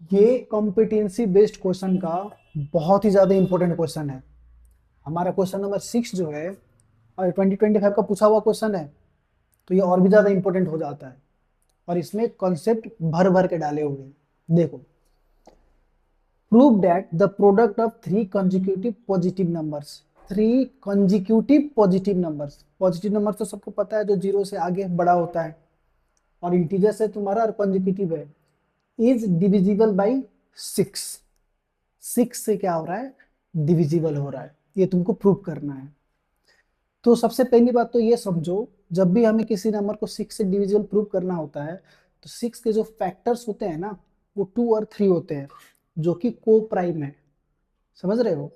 ये competency based question का बहुत ही ज्यादा इंपॉर्टेंट क्वेश्चन है। हमारा क्वेश्चन नंबर 6 जो है और 2025 का पूछा हुआ क्वेश्चन है, तो ये और भी ज्यादा इंपॉर्टेंट हो जाता है। और इसमें कॉन्सेप्ट भर भर के डाले हुए हैं। देखो, prove that the product of three consecutive positive numbers. Three consecutive positive numbers, positive number तो सबको पता है जो जीरो से आगे बड़ा होता है, और इंटीजर से तुम्हारा और कंजिक्यूटिव है, इज डिविजिबल बाई 6। 6 से क्या हो रहा है, डिविजिबल हो रहा है। ये तुमको प्रूव करना है। तो सबसे पहली बात तो ये समझो, जब भी हमें किसी नंबर को 6 से डिविजिबल प्रूव करना होता है, तो 6 के जो फैक्टर्स होते हैं ना, वो 2 और 3 होते हैं, जो कि को प्राइम है। समझ रहे हो?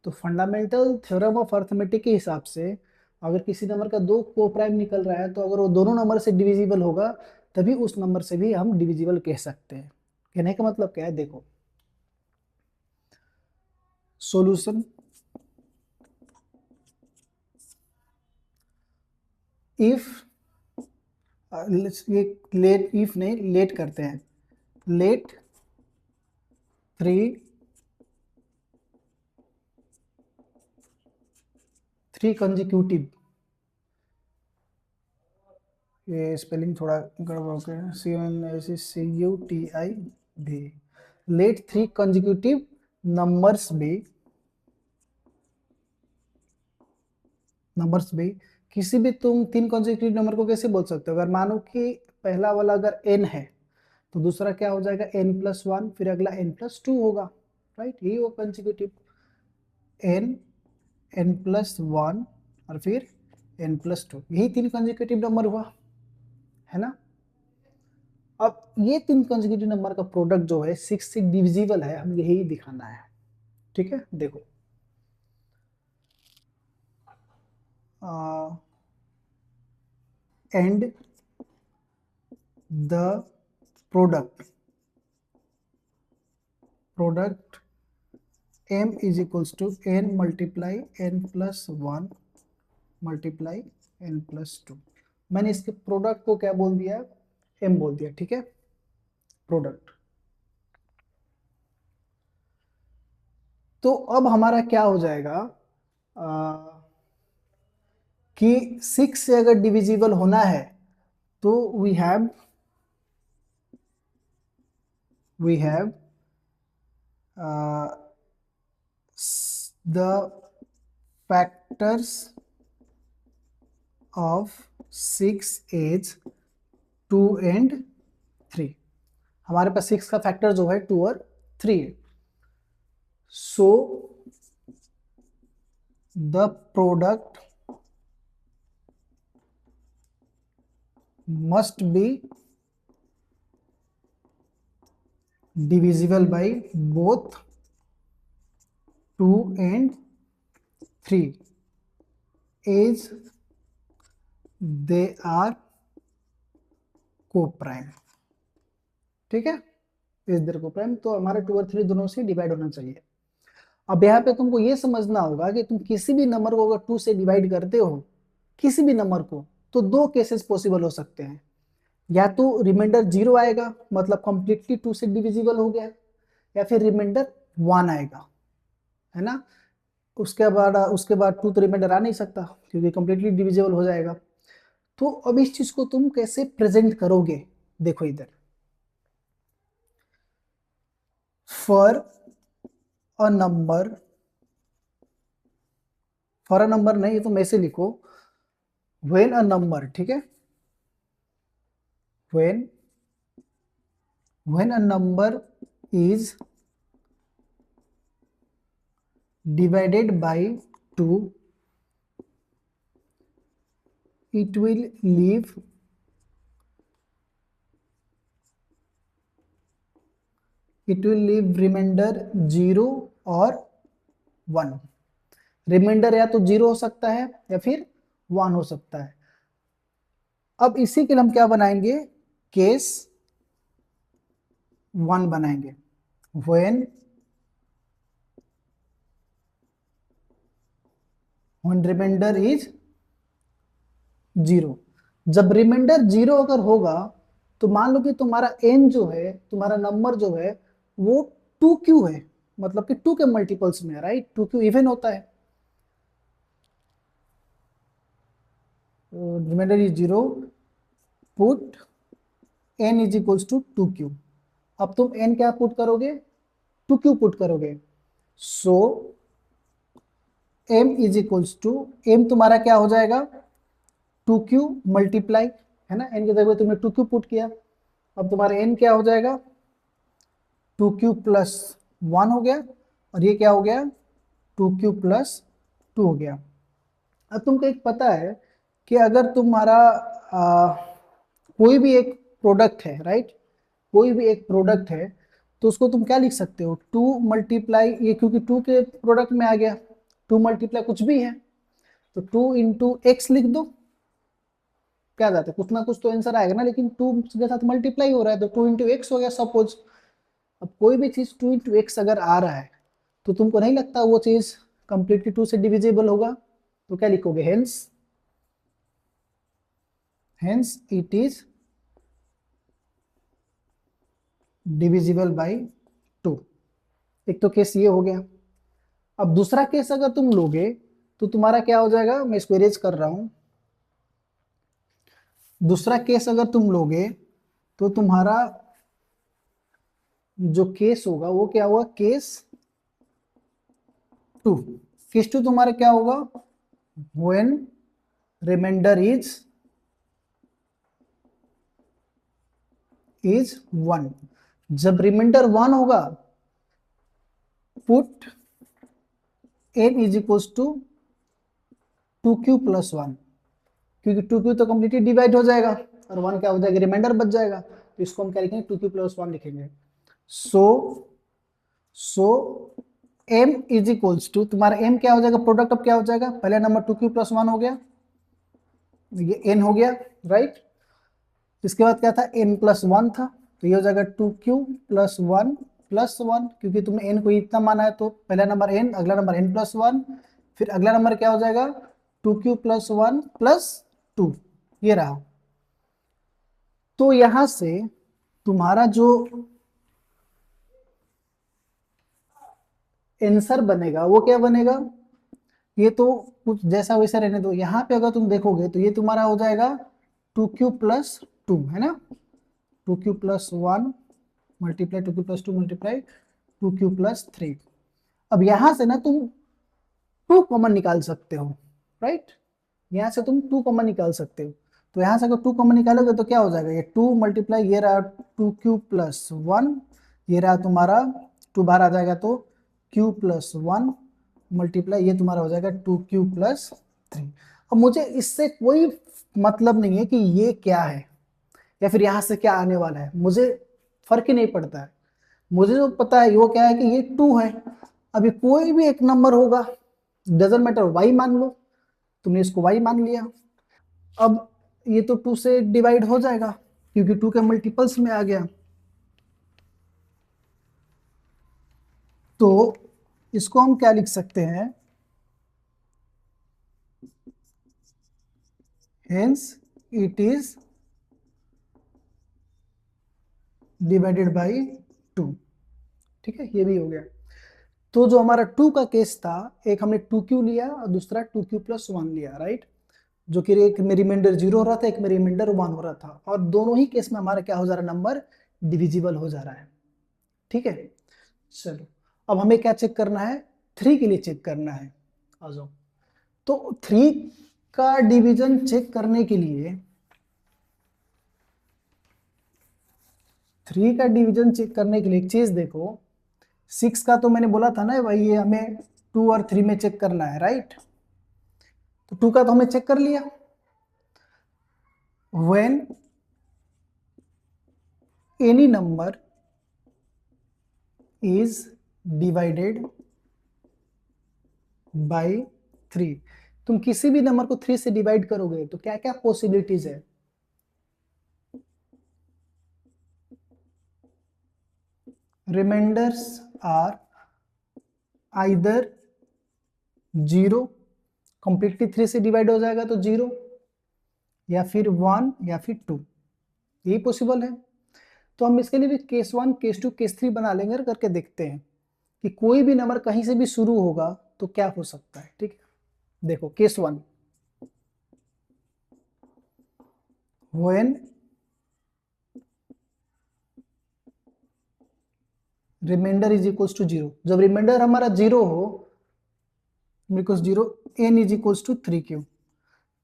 तो फंडामेंटल थ्योरम ऑफ अर्थमेटिक के हिसाब से अगर किसी नंबर का दो को प्राइम निकल रहा है, तो अगर वो दोनों नंबर से डिविजिबल होगा, तभी उस नंबर से भी हम डिविजिबल कह सकते हैं। कहने का मतलब क्या है, देखो, सॉल्यूशन। इफ ये लेट, इफ नहीं लेट करते हैं, लेट थ्री थ्री कंजिक्यूटिव, ये स्पेलिंग थोड़ा गड़बड़ हो गया, CUTIV, late three consecutive numbers भी किसी भी, तुम तीन कंजिक्यूटिव नंबर को कैसे बोल सकते हो? अगर मानो कि पहला वाला अगर n है, तो दूसरा क्या हो जाएगा, n+1, फिर अगला n+2 होगा। राइट, यही वो कंजिक्यूटिव, n, n+1 और फिर n+2, यही तीन कंजिक्यूटिव नंबर हुआ, है ना। अब ये तीन कंजिक्यूटिव नंबर का प्रोडक्ट जो है 6 से डिविजिबल है, हम यही दिखाना है। ठीक है, देखो, and the product m is equals to n multiply n+1 multiply n+2। मैंने इसके प्रोडक्ट को क्या बोल दिया, m बोल दिया। ठीक है, प्रोडक्ट। तो अब हमारा क्या हो जाएगा, कि 6 से अगर डिविजिबल होना है, तो we have the factors of 6 as 2 and 3। हमारे पास 6 का फैक्टर जो है 2 और 3 है। So the product must be divisible by both 2 and 3 as they are co-prime। ठीक है, इस देर को-प्राइम, तो हमारे 2 और 3 दोनों से डिवाइड होना चाहिए। अब यहाँ पे तुमको ये समझना होगा कि तुम किसी भी नंबर को अगर 2 से डिवाइड करते हो, किसी भी नंबर को, तो दो केसेस पॉसिबल हो सकते हैं। या तो रिमाइंडर 0 आएगा, मतलब कंप्लीटली 2 से डिविजिबल हो गया, या फिर रिमाइंडर 1 आएगा, है ना। उसके बाद 2 तो रिमाइंडर आ नहीं सकता, क्योंकि कंप्लीटली डिविजिबल हो जाएगा। तो अब इस चीज को तुम कैसे प्रेजेंट करोगे, देखो इधर, for a number, for a number नहीं, तुम ऐसे लिखो, व्हेन अ नंबर। ठीक है, when when a number is divided by 2, it will leave remainder 0 और 1। रिमाइंडर या तो 0 हो सकता है या फिर 1 हो सकता है। अब इसी के लिए हम क्या बनाएंगे, केस 1 बनाएंगे, when रिमाइंडर इज 0। जब रिमाइंडर 0 अगर होगा, तो मान लो कि तुम्हारा n जो है, तुम्हारा नंबर जो है, वो टू क्यू है, मतलब कि टू के मल्टीपल्स में है, राइट। टू क्यू इवन होता है, remainder is zero, put n is equals to two q. अब तुम n क्या पुट करोगे, टू क्यू पुट करोगे। So m is equals to, m तुम्हारा क्या हो जाएगा, टू क्यू मल्टीप्लाई, है ना, n की जगह तुमने टू क्यू पुट किया। अब तुम्हारा n क्या हो जाएगा, टू क्यू प्लस वन हो गया, और ये क्या हो गया, टू क्यू प्लस टू हो गया। अब तुमको एक पता है कि अगर तुम्हारा कोई भी एक प्रोडक्ट है, राइट, कोई भी एक प्रोडक्ट है, तो उसको तुम क्या लिख सकते हो, टू मल्टीप्लाई ये, क्योंकि टू के प्रोडक्ट में आ गया, टू मल्टीप्लाई कुछ भी है, तो टू इंटू एक्स लिख दो, क्या जाता है, कुछ ना कुछ तो आंसर आएगा ना, लेकिन टू के साथ मल्टीप्लाई हो रहा है तो टू इंटू एक्स हो गया सपोज। अब कोई भी चीज टू इंटू एक्स अगर आ रहा है, तो तुमको नहीं लगता वो चीज कंप्लीटली टू से डिविजिबल होगा, तो क्या लिखोगे, hence, hence it is divisible by two. एक तो केस ये हो गया। अब दूसरा केस अगर तुम लोगे, तो तुम्हारा क्या हो जाएगा, मैं इसको इरेज कर रहा हूं। दूसरा केस अगर तुम लोगे, तो तुम्हारा जो केस होगा वो क्या होगा, केस टू। केस टू तुम्हारा क्या होगा, व्हेन रिमाइंडर इज वन। जब रिमाइंडर वन होगा, put n is equals to two q plus one, क्योंकि टू क्यू तो कम्प्लीटली डिवाइड हो जाएगा, और वन क्या हो जाएगा, रिमाइंडर बच जाएगा, तो इसको हम क्या लिखेंगे, टू क्यू प्लस वन लिखेंगे। सो सो m इज इक्वल्स टू, तुम्हारा m क्या हो जाएगा, प्रोडक्ट अब क्या हो जाएगा, पहला number two q plus one हो गया, ये n हो गया, राइट। इसके बाद क्या था, n प्लस वन था, तो ये हो जाएगा टू क्यू प्लस वन, क्योंकि तुमने n को इतना माना है, तो पहला नंबर n, अगला नंबर n प्लस वन, फिर अगला नंबर क्या हो जाएगा, two q plus one plus two, ये रहा। तो यहां से तुम्हारा जो आंसर बनेगा वो क्या बनेगा, ये तो कुछ जैसा वैसा रहने दो, यहाँ पे अगर तुम देखोगे तो ये तुम्हारा हो जाएगा टू क्यू प्लस टू, है ना, two q plus one multiply two q plus two multiply two q plus three. अब यहां से ना तुम टू कॉमन निकाल सकते हो, राइट, यहाँ से तुम टू कॉमन निकाल सकते हो। तो यहाँ से अगर टू कॉमन निकालोगे तो क्या हो जाएगा, ये टू मल्टीप्लाई ये रहा टू क्यू प्लस वन, ये रहा तुम्हारा टू बाहर आ जाएगा तो क्यू प्लस वन मल्टीप्लाई ये तुम्हारा हो जाएगा टू क्यू प्लस थ्री। अब मुझे इससे कोई मतलब नहीं है कि ये क्या है या फिर यहाँ से क्या आने वाला है, मुझे फर्क ही नहीं पड़ता है। मुझे जो पता है वो क्या है कि ये टू है। अभी कोई भी एक नंबर होगा, डजेंट मैटर, वाई मान लो, तुमने इसको वाई मान लिया। अब ये तो टू से डिवाइड हो जाएगा क्योंकि टू के मल्टीपल्स में आ गया, तो इसको हम क्या लिख सकते हैं, hence it is divided by two. ठीक है, ये भी हो गया। तो जो हमारा टू का केस था, एक हमने टू क्यू लिया और दूसरा टू क्यू प्लस वन लिया, राइट, जो कि एक में रिमाइंडर जीरो हो रहा था, एक में रिमाइंडर वन हो रहा था, और दोनों ही केस में हमारा क्या हो जा रहा है, नंबर डिविजिबल हो जा रहा है। ठीक है, चलो अब हमें क्या चेक करना है, थ्री के लिए चेक करना है। आ जाओ। तो थ्री का डिवीजन चेक करने के लिए, थ्री का डिवीजन चेक करने के लिए एक चीज देखो, सिक्स का तो मैंने बोला था ना भाई, ये हमें टू और थ्री में चेक करना है, राइट। तो टू का तो हमने चेक कर लिया, when any number is divided by three. तुम किसी भी नंबर को थ्री से डिवाइड करोगे तो क्या क्या पॉसिबिलिटीज है, remainders are either zero, completely three से डिवाइड हो जाएगा तो जीरो, या फिर वन या फिर टू, यही पॉसिबल है। तो हम इसके लिए भी केस 1, केस 2, केस 3 बना लेंगे और करके देखते हैं कि कोई भी नंबर कहीं से भी शुरू होगा तो क्या हो सकता है। ठीक है, देखो case 1, when remainder is equals to 0, जब रिमाइंडर हमारा 0 हो, because 0, n is equals to 3q,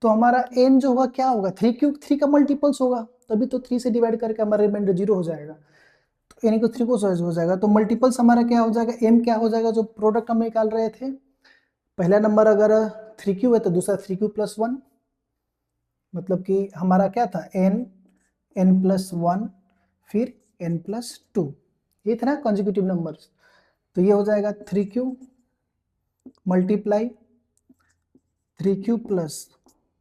तो हमारा n जो होगा क्या होगा, 3q, 3 का मल्टीपल्स होगा, तभी तो 3 से डिवाइड करके हमारा रिमाइंडर 0 हो जाएगा। तो n को 3 को हो जाएगा, तो मल्टीपल्स हमारा क्या हो जाएगा, m क्या हो जाएगा, जो प्रोडक्ट हम निकाल रहे थे, पहला नंबर अगर 3q है तो दूसरा 3q प्लस 1, मतलब कि हमारा क्या था, n प्लस 1 फिर n प्लस 2, ये था ना कॉन्जिक्यूटिव नंबर्स। तो ये हो जाएगा 3q multiply 3q plus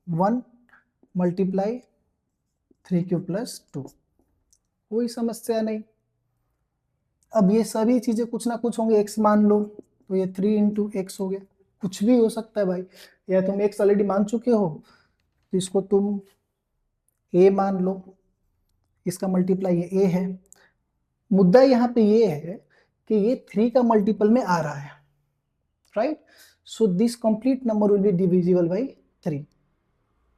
1 multiply 3q plus 2, कोई समस्या नहीं। अब ये सभी चीजें कुछ ना कुछ होंगे, x मान लो तो ये 3 इंटू एक्स हो गया, कुछ भी हो सकता है भाई, या तुम x ऑलरेडी मान चुके हो तो इसको तुम a मान लो, इसका मल्टीप्लाई ये a है। मुद्दा यहाँ पे ये है कि ये 3 का मल्टीपल में आ रहा है, right, so this complete number will be divisible by 3,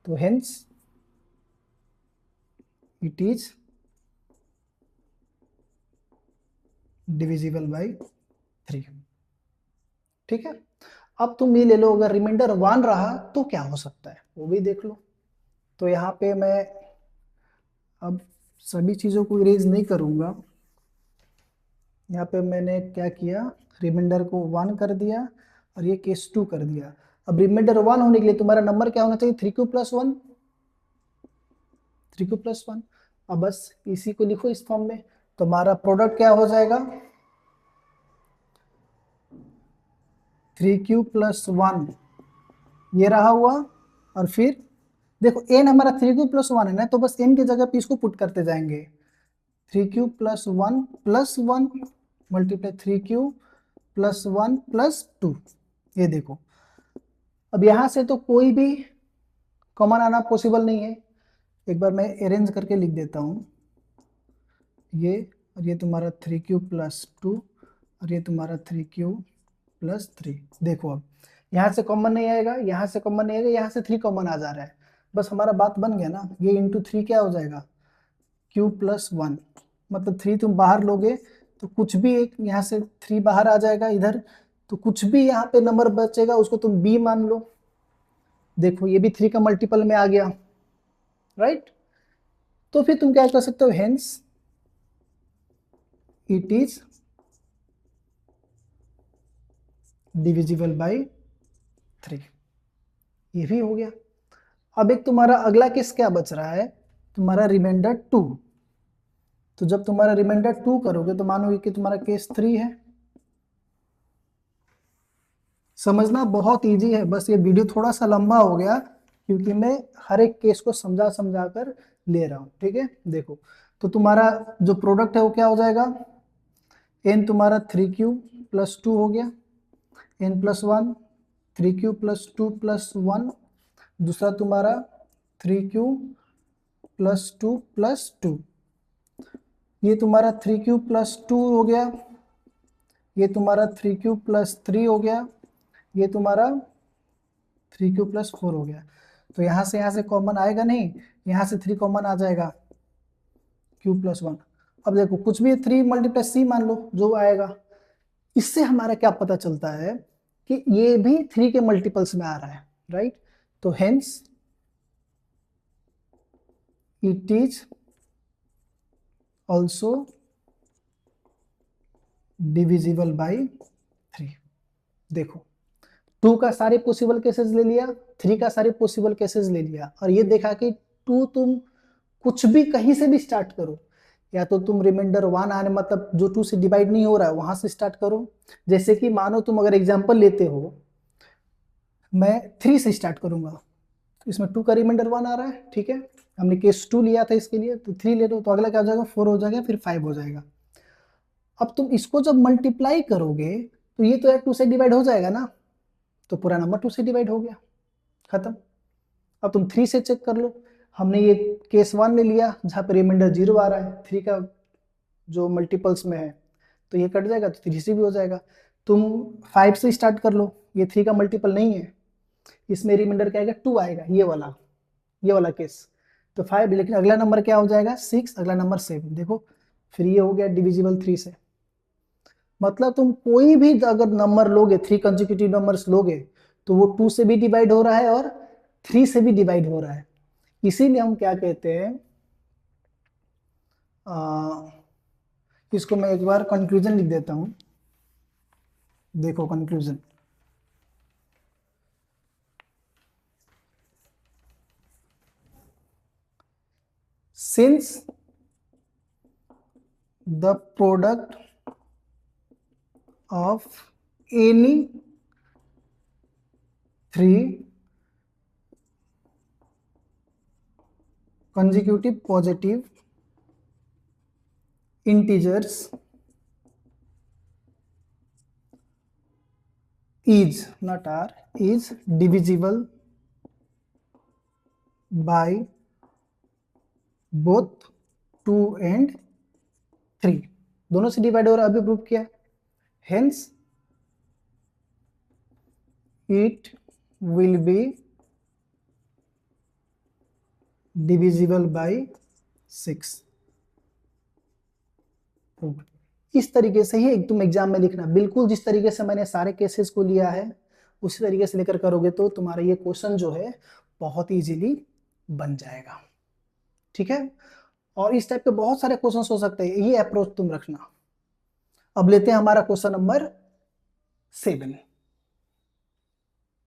तो hence it is divisible by 3। ठीक है, अब तुम ये ले लो, अगर रिमाइंडर 1 रहा तो क्या हो सकता है वो भी देख लो। तो यहाँ पे मैं अब सभी चीजों को इरेज नहीं करूंगा, यहाँ पे मैंने क्या किया, रिमाइंडर को 1 कर दिया और ये केस 2 कर दिया। अब रिमाइंडर 1 होने के लिए तुम्हारा नंबर क्या होना चाहिए, 3q प्लस 1, 3q प्लस 1। अब बस इसी को लिखो इस फॉर्म में, तुम्हारा प्रोडक्ट क्या हो जाएगा, 3q प्लस 1 ये रहा हुआ, और फिर देखो n हमारा 3q प्लस 1 है ना, तो बस n की जगह पे इसको पुट करते जाएंगे, 3q plus 1 plus 1 multiply 3q plus 1 plus 2, ये देखो। अब यहां से तो कोई भी कॉमन आना पॉसिबल नहीं है, एक बार मैं अरेंज करके लिख देता हूं, ये और ये तुम्हारा 3q प्लस 2 और ये तुम्हारा 3q प्लस 3। देखो अब यहाँ से कॉमन नहीं आएगा, यहाँ से कॉमन नहीं आएगा, यहाँ से 3 कॉमन आ जा रहा है, बस हमारा बात बन गया ना, ये इंटू 3 क्या हो जाएगा, q प्लस 1, मतलब 3 तुम बाहर लोगे तो कुछ भी एक यहाँ से 3 बाहर आ जाएगा इधर, तो कुछ भी यहाँ पे नंबर बचेगा उसको तुम b मान लो। देखो ये भी 3 का मल्टीपल में आ गया, राइट, तो फिर तुम क्या कर सकते हो, hence it is divisible by 3, ये भी हो गया। अब एक तुम्हारा अगला केस क्या बच रहा है, तुम्हारा रिमाइंडर 2, तो जब तुम्हारा रिमाइंडर 2 करोगे तो मानोगे कि तुम्हारा केस 3 है। समझना बहुत इजी है, बस ये वीडियो थोड़ा सा लंबा हो गया क्योंकि मैं हर एक केस को समझा समझा कर ले रहा हूं। ठीक है, देखो तो तुम्हारा जो प्रोडक्ट है वो क्या हो जाएगा, n तुम्हारा 3q प्लस 2 हो गया, n plus 1, 3q plus 2 plus 1, दूसरा तुम्हारा 3q प्लस 2 प्लस 2, ये तुम्हारा 3q प्लस 2 हो गया, ये तुम्हारा 3q प्लस 3 हो गया, ये तुम्हारा 3q प्लस 4 हो गया। तो यहाँ से कॉमन आएगा नहीं, यहाँ से 3 कॉमन आ जाएगा, q प्लस 1। अब देखो कुछ भी 3 मल्टीप्लाई c मान लो जो आएगा, इससे हमारा क्या पता चलता है कि ये भी 3 के मल्टीपल्स में आ रहा है, राइट, तो hence it is also divisible by 3। देखो 2 का सारे पॉसिबल केसेस ले लिया, 3 का सारे पॉसिबल केसेस ले लिया, और ये देखा कि 2 तुम कुछ भी कहीं से भी स्टार्ट करो, या तो तुम रिमाइंडर 1 आने मतलब जो 2 से डिवाइड नहीं हो रहा है वहां से स्टार्ट करो। जैसे कि मानो तुम अगर एग्जांपल लेते हो, मैं 3 से स्टार्ट करूंगा, तो इसमें 2 का रिमाइंडर 1 आ रहा है, ठीक है, हमने केस 2 लिया था इसके लिए, तो 3 ले लो, तो अगला क्या हो जाएगा, 4 हो जाएगा, फिर 5 हो जाएगा। अब तुम इसको जब मल्टीप्लाई करोगे तो ये तो यार 2 से डिवाइड हो जाएगा ना, तो पूरा नंबर 2 से डिवाइड हो गया, खत्म। अब तुम 3 से चेक कर लो, हमने ये केस 1 ले लिया जहां पे रिमाइंडर 0 आ रहा है, 3 का जो मल्टीपल्स में है, तो ये कट जाएगा तो 3 से भी हो जाएगा। तुम 5 से स्टार्ट कर लो, ये 3 का मल्टीपल नहीं है, इसमें रिमाइंडर क्या आएगा, 2 आएगा, ये वाला केस। तो 5, लेकिन अगला नंबर क्या हो जाएगा, 6, अगला नंबर 7। देखो फिर ये हो गया डिविजिबल 3 से। मतलब तुम कोई भी अगर नंबर लोगे, 3 कंसेक्यूटिव नंबर्स लोगे, तो वो 2 से भी डिवाइड हो रहा है और 3 से भी डिवाइड हो रहा है। इसीलिए हम क्या कहते हैं, इसको मैं एक बार कंक्लूजन लिख देता हूं। देखो conclusion, since the product of any 3 consecutive positive integers is, not are, is divisible by both 2 and 3, दोनों से डिवाइड हो रहा है, अभी प्रूव किया। Hence it will be divisible by 6। इस तरीके से ही तुम एग्जाम में लिखना, बिल्कुल जिस तरीके से मैंने सारे केसेस को लिया है उसी तरीके से लेकर करोगे तो तुम्हारा ये क्वेश्चन जो है बहुत इजीली बन जाएगा। ठीक है, और इस टाइप के बहुत सारे क्वेश्चंस हो सकते हैं, ये अप्रोच तुम रखना। अब लेते हैं हमारा क्वेश्चन नंबर 7।